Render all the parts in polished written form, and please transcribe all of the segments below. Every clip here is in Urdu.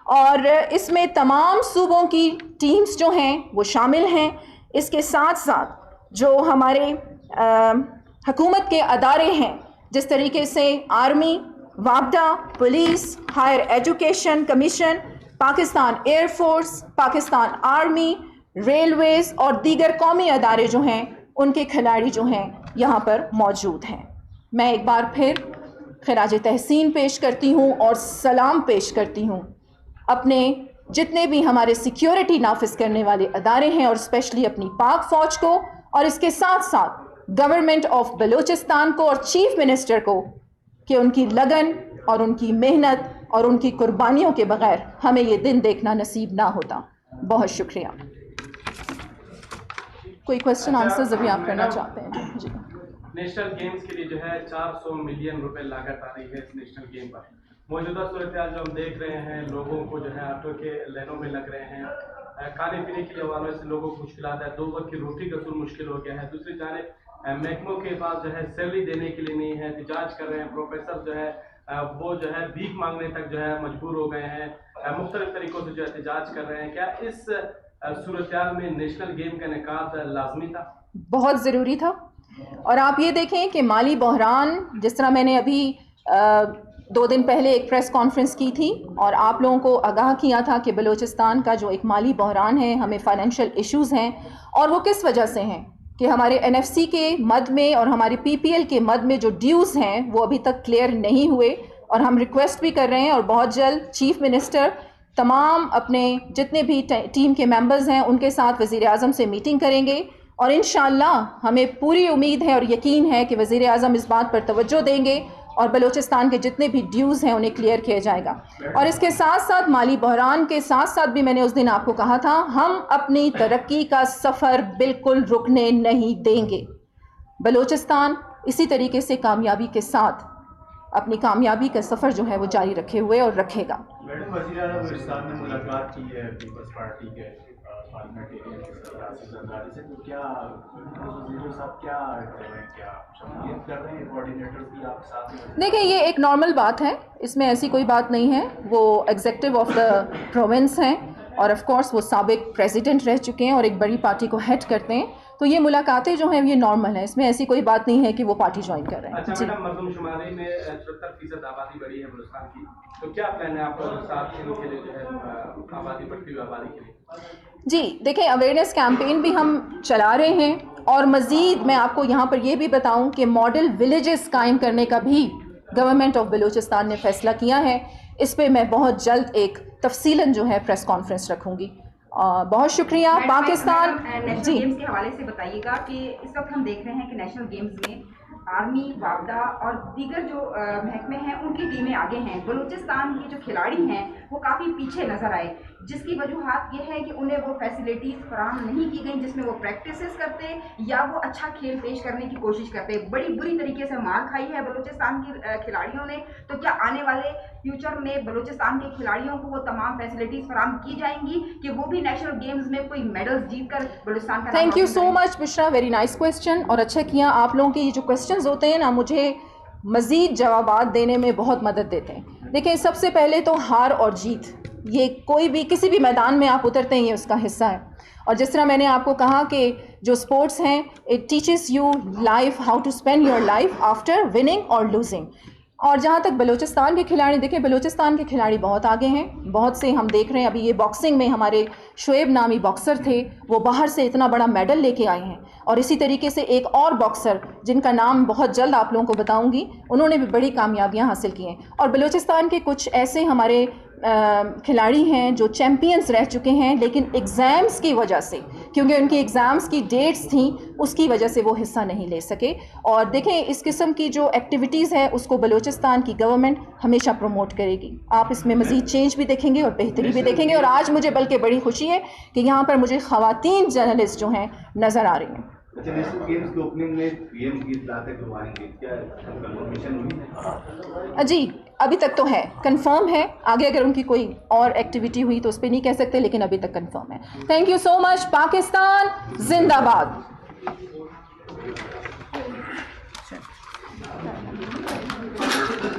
اور اس میں تمام صوبوں کی ٹیمز جو ہیں وہ شامل ہیں. اس کے ساتھ ساتھ جو ہمارے حکومت کے ادارے ہیں جس طریقے سے آرمی، وابڈا، police, higher education commission, Pakistan air force, Pakistan army, railways اور دیگر قومی ادارے جو ہیں ان کے کھلاڑی جو ہیں یہاں پر موجود ہیں. میں ایک بار پھر خراج تحسین پیش کرتی ہوں اور سلام پیش کرتی ہوں اپنے جتنے بھی ہمارے سیکیورٹی نافذ کرنے والے ادارے ہیں اور اسپیشلی اپنی پاک فوج کو، اور اس کے ساتھ ساتھ گورنمنٹ آف بلوچستان کو اور چیف منسٹر کو کہ ان کی لگن اور ان کی محنت اور ان کی قربانیوں کے بغیر ہمیں یہ دن دیکھنا نصیب نہ ہوتا. بہت شکریہ. کوئی کوشچن آنسرز ابھی آپ کرنا چاہتے ہیں؟ جی. نیشنل گیمز کے لیے جو ہے 400 ملین روپے لاگت آ رہی ہے اس نیشنل گیم پر. موجودہ صورتحال جو ہم دیکھ رہے ہیں، لوگوں کو جو ہے آٹو کے لائنوں میں لگ رہے ہیں، کھانے پینے کے حوالے سے لوگوں کو مشکلات ہے، 2 وقت کی روٹی کا اصول مشکل ہو گیا ہے. دوسری جانب محکموں کے پاس جو ہے سیلری دینے کے لیے نہیں ہے، احتجاج کر رہے ہیں. پروفیسر جو ہے وہ جو ہے بھیک مانگنے تک جو ہے مجبور ہو گئے ہیں، مختلف طریقوں سے جو احتجاج کر رہے ہیں. کیا اس صورتحال میں نیشنل گیم کا انعقاد لازمی تھا؟ بہت ضروری تھا. اور آپ یہ دیکھیں کہ مالی بحران، جس طرح میں نے ابھی 2 دن پہلے ایک پریس کانفرنس کی تھی اور آپ لوگوں کو آگاہ کیا تھا کہ بلوچستان کا جو ایک مالی بحران ہے، ہمیں فائنینشیل ایشوز ہیں، اور وہ کس وجہ سے ہیں کہ ہمارے NFC کے مد میں اور ہماری PPL کے مد میں جو ڈیوز ہیں وہ ابھی تک کلیئر نہیں ہوئے. اور ہم ریکویسٹ بھی کر رہے ہیں اور بہت جلد چیف منسٹر تمام اپنے جتنے بھی ٹیم کے ممبرز ہیں ان کے ساتھ وزیر اعظم سے میٹنگ کریں گے. اور انشاءاللہ ہمیں پوری امید ہے اور یقین ہے کہ وزیر اعظم اس بات پر توجہ دیں گے اور بلوچستان کے جتنے بھی ڈیوز ہیں انہیں کلیئر کیا جائے گا. اور اس کے ساتھ ساتھ مالی بحران کے ساتھ ساتھ بھی میں نے اس دن آپ کو کہا تھا ہم اپنی ترقی کا سفر بالکل رکنے نہیں دیں گے. بلوچستان اسی طریقے سے کامیابی کے ساتھ اپنی کامیابی کا سفر جو ہے وہ جاری رکھے ہوئے اور رکھے گا. میڈم، وزیر اعلیٰ بلوچستان نے ملاقات کی ہے پیپلز پارٹی کے پارلیمنٹیرین زرداری سے، تو کیا وزیر صاحب کیا شمولیت کر رہے ہیں کوآرڈینیٹرز کی آپ ساتھ؟ دیکھیں یہ ایک نارمل بات ہے، اس میں ایسی کوئی بات نہیں ہے. وہ ایگزیکٹو آف دا پروونس ہیں اور آف کورس وہ سابق پریزیڈنٹ رہ چکے ہیں اور ایک بڑی پارٹی کو ہیڈ کرتے ہیں، تو یہ ملاقاتیں جو ہیں یہ نارمل ہیں، اس میں ایسی کوئی بات نہیں ہے کہ وہ پارٹی جوائن کر رہے ہیں. اچھا میڈم، مردم شماری میں 74% آبادی بڑھی ہے بلوچستان کی، تو کیا پلان ہے آپ کے ساتھ کے لیے جو ہے آبادی بڑھتی ہوئی آبادی کے لیے؟ جی دیکھیں اویئرنیس کیمپین بھی ہم چلا رہے ہیں، اور مزید میں آپ کو یہاں پر یہ بھی بتاؤں کہ ماڈل ولیجز قائم کرنے کا بھی گورنمنٹ آف بلوچستان نے فیصلہ کیا ہے. اس پہ میں بہت جلد ایک تفصیلاً جو ہے پریس کانفرنس رکھوں گی. بہت شکریہ. پاکستان نیشنل گیمز کے حوالے سے بتائیے گا کہ اس وقت ہم دیکھ رہے ہیں کہ نیشنل گیمز میں آرمی، وابڈا اور دیگر جو محکمے ہیں ان کی ٹیمیں آگے ہیں. بلوچستان کے جو کھلاڑی ہیں وہ کافی پیچھے نظر آئے، جس کی وجوہات یہ ہے کہ انہیں وہ فیسلٹیز فراہم نہیں کی گئیں جس میں وہ پریکٹسز کرتے یا وہ اچھا کھیل پیش کرنے کی کوشش کرتے. بڑی بری طریقے سے مار کھائی ہے بلوچستان کی کھلاڑیوں نے. تو کیا آنے والے فیوچر میں بلوچستان کے کھلاڑیوں کو وہ تمام فیسلٹیز فراہم کی جائیں گی کہ وہ بھی نیشنل گیمز میں کوئی میڈلز جیت کر بلوچستان کا؟ Thank you so much Bushra, very nice question. اور اچھا کیا آپ لوگوں کے یہ جو کویسچنز ہوتے ہیں نا مجھے مزید جوابات دینے میں بہت مدد دیتے ہیں. دیکھیں سب سے پہلے تو ہار اور جیت یہ کوئی بھی کسی بھی میدان میں آپ اترتے ہیں یہ اس کا حصہ ہے. اور جس طرح میں نے آپ کو کہا کہ جو اسپورٹس ہیں it teaches you life how to spend your life after winning اور لوزنگ. اور جہاں تک بلوچستان کے کھلاڑی، دیکھیں بلوچستان کے کھلاڑی بہت آگے ہیں. بہت سے ہم دیکھ رہے ہیں ابھی یہ باکسنگ میں ہمارے شعیب نامی باکسر تھے، وہ باہر سے اتنا بڑا میڈل لے کے آئے ہیں. اور اسی طریقے سے ایک اور باکسر جن کا نام بہت جلد آپ لوگوں کو بتاؤں گی، انہوں نے بھی بڑی کامیابیاں حاصل کی ہیں. اور بلوچستان کے کچھ ایسے ہمارے کھلاڑی ہیں جو چیمپئنز رہ چکے ہیں، لیکن ایگزامز کی وجہ سے، کیونکہ ان کی ایگزامز کی ڈیٹس تھیں اس کی وجہ سے وہ حصہ نہیں لے سکے. اور دیکھیں اس قسم کی جو ایکٹیویٹیز ہے اس کو بلوچستان کی گورنمنٹ ہمیشہ پروموٹ کرے گی. آپ اس میں مزید چینج بھی دیکھیں گے اور بہتری بھی دیکھیں گے. اور آج مجھے بلکہ بڑی خوشی ہے کہ یہاں پر مجھے خواتین جرنلسٹ جو ہیں نظر آ رہی ہیں. اچھا، نیشنل گیمز کے اوپننگ میں PM کی اطلاع کروائیں گے، کیا کنفرمیشن ہوئی؟ جی ابھی تک تو ہے، کنفرم ہے. آگے اگر ان کی کوئی اور ایکٹیویٹی ہوئی تو اس پہ نہیں کہہ سکتے، لیکن ابھی تک کنفرم ہے. تھینک یو سو مچ. پاکستان زندہ باد.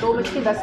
2:10